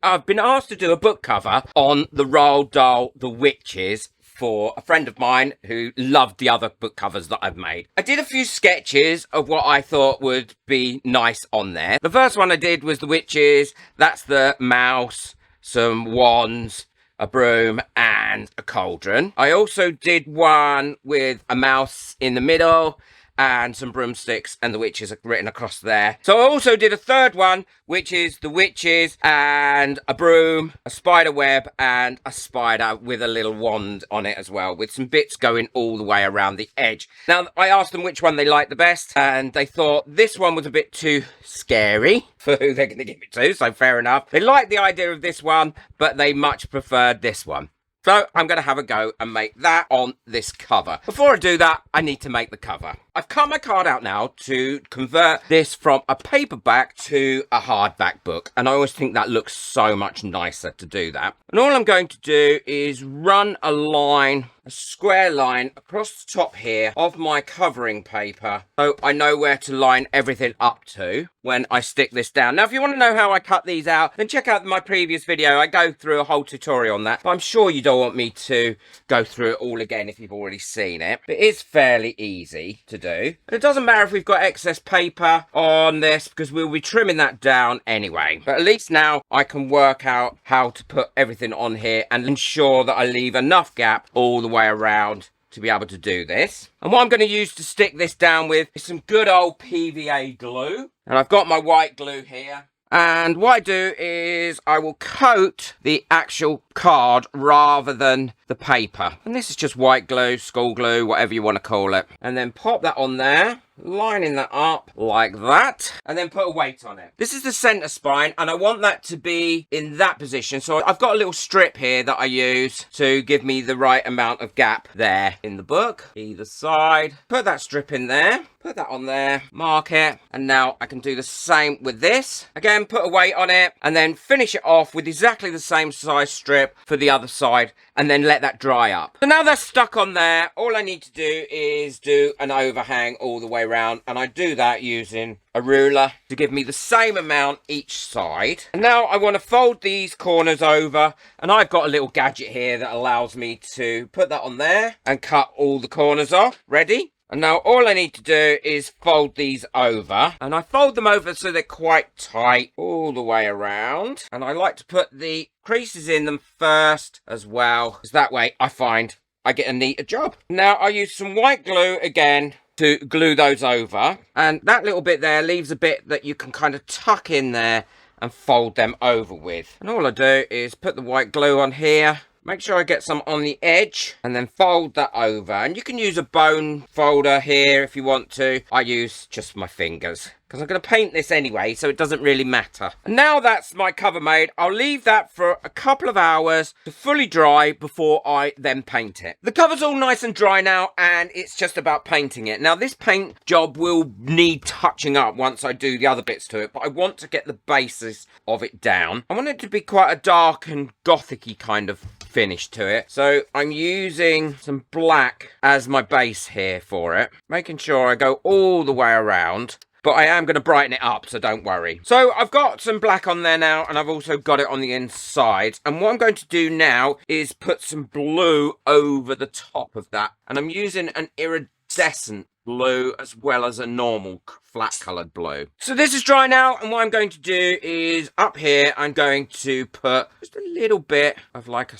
I've been asked to do a book cover on the Roald Dahl The Witches for a friend of mine who loved the other book covers that I've made. I did a few sketches of what I thought would be nice on there. The first one I did was the witches. That's the mouse, some wands, a broom and a cauldron. I also did one with a mouse in the middle and some broomsticks, and the witches are written across there. So I also did a third one, which is the witches and a broom, a spider web, and a spider with a little wand on it as well, with some bits going all the way around the edge. Now, I asked them which one they liked the best, and they thought this one was a bit too scary for who they're going to give it to, so fair enough. They liked the idea of this one, but they much preferred this one. So I'm going to have a go and make that on this cover. Before I do that, I need to make the cover. I've cut my card out now to convert this from a paperback to a hardback book. And I always think that looks so much nicer to do that. And all I'm going to do is run a line, a square line across the top here of my covering paper, so I know where to line everything up to when I stick this down. Now, if you want to know how I cut these out, then check out my previous video. I go through a whole tutorial on that, but I'm sure you don't want me to go through it all again if you've already seen it. But it is fairly easy to do. And it doesn't matter if we've got excess paper on this, because we'll be trimming that down anyway. But at least now I can work out how to put everything on here and ensure that I leave enough gap all the way around to be able to do this. And what I'm going to use to stick this down with is some good old PVA glue. And I've got my white glue here. And what I do is I will coat the actual card rather than the paper. And this is just white glue, school glue, whatever you want to call it. And then pop that on there, lining that up like that, and then put a weight on it. This is the center spine, and I want that to be in that position. So I've got a little strip here that I use to give me the right amount of gap there in the book, either side. Put that strip in there, put that on there, mark it, and now I can do the same with this. Again, put a weight on it, and then finish it off with exactly the same size strip for the other side, and then let that dry up. So now that's stuck on there, all I need to do is do an overhang all the way around, and I do that using a ruler to give me the same amount each side. And now I want to fold these corners over, and I've got a little gadget here that allows me to put that on there and cut all the corners off. Ready? And now all I need to do is fold these over, and I fold them over so they're quite tight all the way around. And I like to put the creases in them first as well, because that way I find I get a neater job. Now I use some white glue again to glue those over, and that little bit there leaves a bit that you can kind of tuck in there and fold them over with. And all I do is put the white glue on here, make sure I get some on the edge, and then fold that over. And you can use a bone folder here if you want to. I use just my fingers, because I'm going to paint this anyway, so it doesn't really matter. And now that's my cover made, I'll leave that for a couple of hours to fully dry before I then paint it. The cover's all nice and dry now, and it's just about painting it. Now, this paint job will need touching up once I do the other bits to it, but I want to get the basis of it down. I want it to be quite a dark and gothic-y kind of finish to it, so I'm using some black as my base here for it, making sure I go all the way around. But I am going to brighten it up, so don't worry. So I've got some black on there now, and I've also got it on the inside. And what I'm going to do now is put some blue over the top of that. And I'm using an iridescent blue as well as a normal flat coloured blue. So this is dry now, and what I'm going to do is up here, I'm going to put just a little bit of like a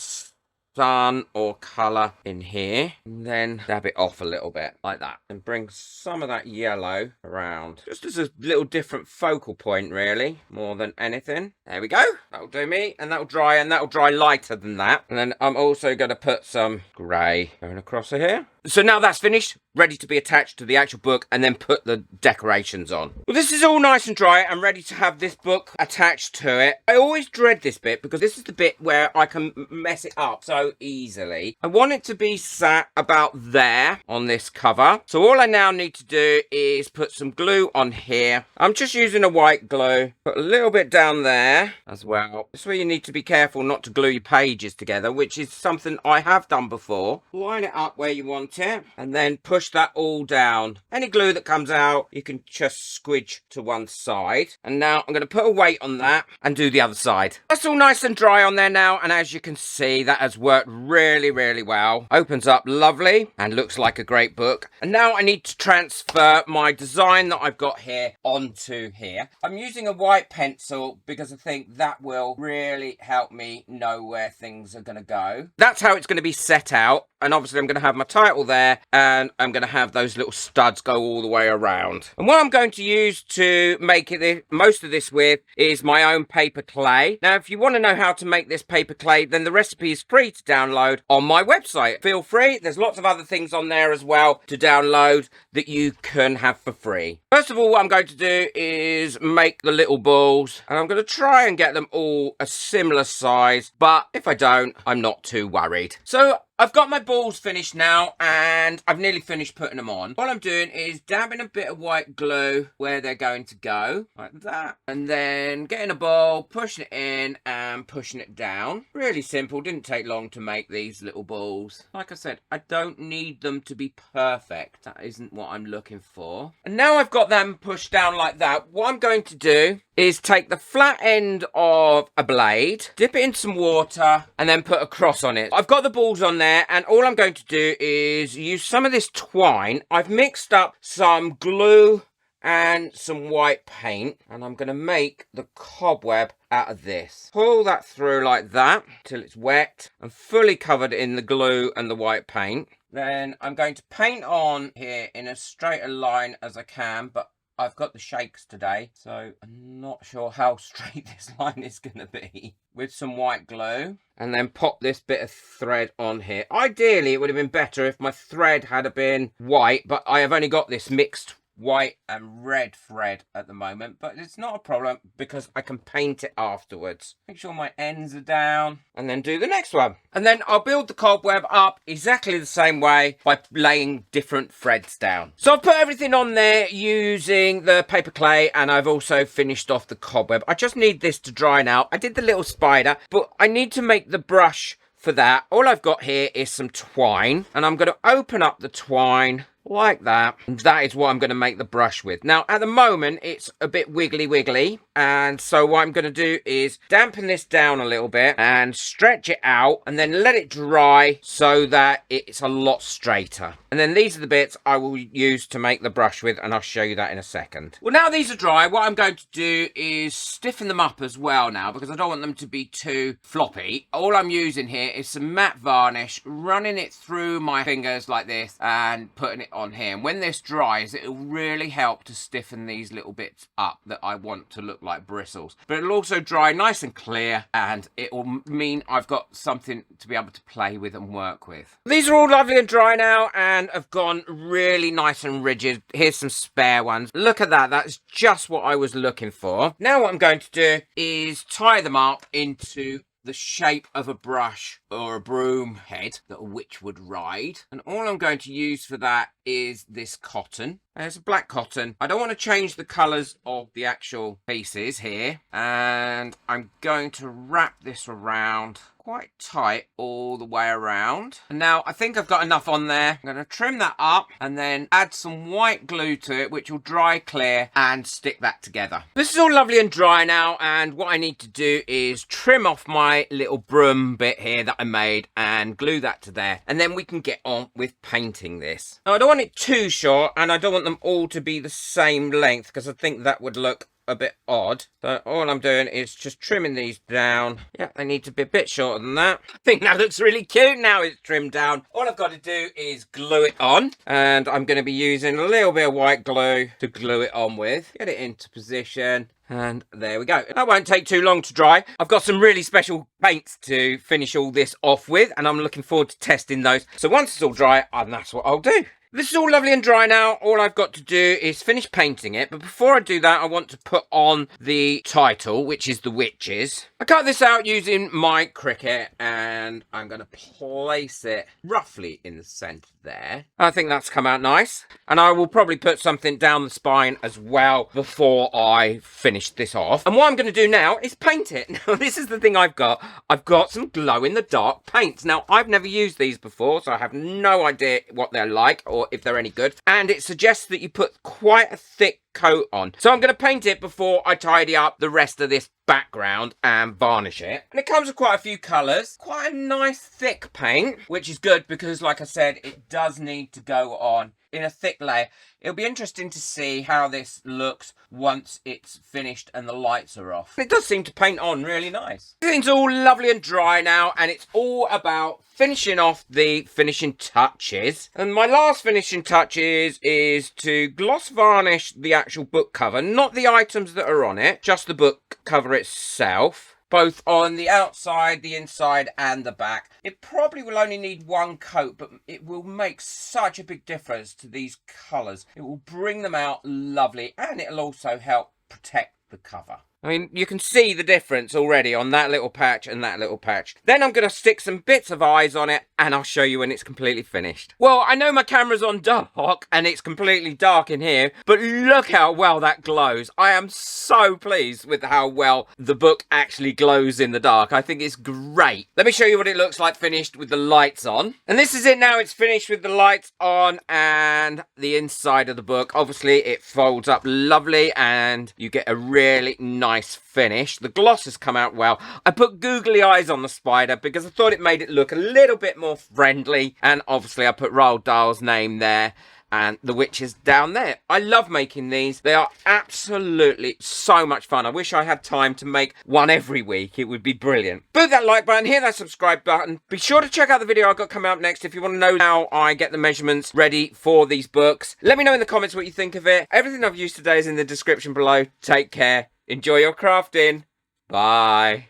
sun or colour in here, and then dab it off a little bit like that, and bring some of that yellow around just as a little different focal point, really, more than anything. There we go, that'll do me, and that'll dry, and that'll dry lighter than that. And then I'm also going to put some grey going across here. So now that's finished, ready to be attached to the actual book, and then put the decorations on. Well, this is all nice and dry and ready to have this book attached to it. I always dread this bit because this is the bit where I can mess it up so easily. I want it to be sat about there on this cover. So all I now need to do is put some glue on here. I'm just using a white glue. Put a little bit down there as well. This is where you need to be careful not to glue your pages together, which is something I have done before. Line it up where you want paint it, and then push that all down. Any glue that comes out, you can just squidge to one side. And now I'm going to put a weight on that and do the other side. That's all nice and dry on there now, and as you can see, that has worked really, really well. Opens up lovely and looks like a great book. And now I need to transfer my design that I've got here onto here. I'm using a white pencil because I think that will really help me know where things are going to go. That's how it's going to be set out. And obviously I'm going to have my title there, and I'm going to have those little studs go all the way around. And what I'm going to use to make it most of this with is my own paper clay. Now, if you want to know how to make this paper clay, then the recipe is free to download on my website. Feel free. There's lots of other things on there as well to download that you can have for free. First of all, what I'm going to do is make the little balls, and I'm going to try and get them all a similar size, but if I don't, I'm not too worried. So I've got my balls finished now, and I've nearly finished putting them on. What I'm doing is dabbing a bit of white glue where they're going to go, like that. And then getting a ball, pushing it in and pushing it down. Really simple, didn't take long to make these little balls. Like I said, I don't need them to be perfect. That isn't what I'm looking for. And now I've got them pushed down like that, what I'm going to do is take the flat end of a blade, dip it in some water, and then put a cross on it. I've got the balls on there, and all I'm going to do is use some of this twine. I've mixed up some glue and some white paint, and I'm going to make the cobweb out of this. Pull that through like that till it's wet and fully covered in the glue and the white paint. Then I'm going to paint on here in as straight a line as I can, but I've got the shakes today, so I'm not sure how straight this line is going to be. With some white glue, and then pop this bit of thread on here. Ideally, it would have been better if my thread had been white, but I have only got this mixed white and red thread at the moment, but it's not a problem because I can paint it afterwards. Make sure my ends are down, and then do the next one. And then I'll build the cobweb up exactly the same way by laying different threads down. So I've put everything on there using the paper clay, and I've also finished off the cobweb. I just need this to dry now. I did the little spider, but I need to make the brush for that. All I've got here is some twine, and I'm going to open up the twine like that. And that is what I'm going to make the brush with. Now, at the moment, it's a bit wiggly, and so what I'm going to do is dampen this down a little bit and stretch it out, and then let it dry so that it's a lot straighter. And then these are the bits I will use to make the brush with, and I'll show you that in a second. Well, now these are dry, what I'm going to do is stiffen them up as well now, because I don't want them to be too floppy. All I'm using here is some matte varnish, running it through my fingers like this and putting it on here. And when this dries, it'll really help to stiffen these little bits up that I want to look like bristles. But it'll also dry nice and clear, and it will mean I've got something to be able to play with and work with. These are all lovely and dry now, and have gone really nice and rigid. Here's some spare ones. Look at that. That's just what I was looking for. Now what I'm going to do is tie them up into the shape of a brush or a broom head that a witch would ride. And all I'm going to use for that is this cotton. It's a black cotton. I don't want to change the colours of the actual pieces here. And I'm going to wrap this around quite tight all the way around. And now I think I've got enough on there. I'm going to trim that up and then add some white glue to it, which will dry clear, and stick that together. This is all lovely and dry now, and what I need to do is trim off my little broom bit here that I made and glue that to there, and then we can get on with painting this. Now, I don't want it too short, and I don't want them all to be the same length, because I think that would look a bit odd. So all I'm doing is just trimming these down. Yeah, they need to be a bit shorter than that. I think that looks really cute now it's trimmed down. All I've got to do is glue it on, and I'm going to be using a little bit of white glue to glue it on with. Get it into position. And there we go. That won't take too long to dry. I've got some really special paints to finish all this off with, and I'm looking forward to testing those. So once it's all dry, and that's what I'll do. This is all lovely and dry now. All I've got to do is finish painting it. But before I do that, I want to put on the title, which is The Witches. I cut this out using my Cricut, and I'm going to place it roughly in the centre there. I think that's come out nice. And I will probably put something down the spine as well before I finish this off. And what I'm going to do now is paint it. Now, this is the thing I've got. I've got some glow-in-the-dark paints. Now, I've never used these before, so I have no idea what they're like or if they're any good. And it suggests that you put quite a thick coat on. So I'm going to paint it before I tidy up the rest of this background and varnish it. And it comes with quite a few colours. Quite a nice thick paint, which is good because, like I said, it does need to go on in a thick layer. It'll be interesting to see how this looks once it's finished and the lights are off. It does seem to paint on really nice. Everything's all lovely and dry now, and it's all about finishing off the finishing touches. And my last finishing touches is to gloss varnish the actual book cover, not the items that are on it, just the book cover itself. Both on the outside, the inside, and the back. It probably will only need one coat, but it will make such a big difference to these colours. It will bring them out lovely, and it'll also help protect the cover. I mean, you can see the difference already on that little patch and that little patch. Then I'm going to stick some bits of eyes on it, and I'll show you when it's completely finished. Well, I know my camera's on dark, and it's completely dark in here, but look how well that glows. I am so pleased with how well the book actually glows in the dark. I think it's great. Let me show you what it looks like finished with the lights on. And this is it now. It's finished with the lights on and the inside of the book. Obviously, it folds up lovely, and you get a really nice finish. The gloss has come out well. I put googly eyes on the spider because I thought it made it look a little bit more friendly, and obviously I put Roald Dahl's name there and the witches down there. I love making these. They are absolutely so much fun. I wish I had time to make one every week. It would be brilliant. Boot that like button, hit that subscribe button. Be sure to check out the video I've got coming up next if you want to know how I get the measurements ready for these books. Let me know in the comments what you think of it. Everything I've used today is in the description below. Take care. Enjoy your crafting. Bye.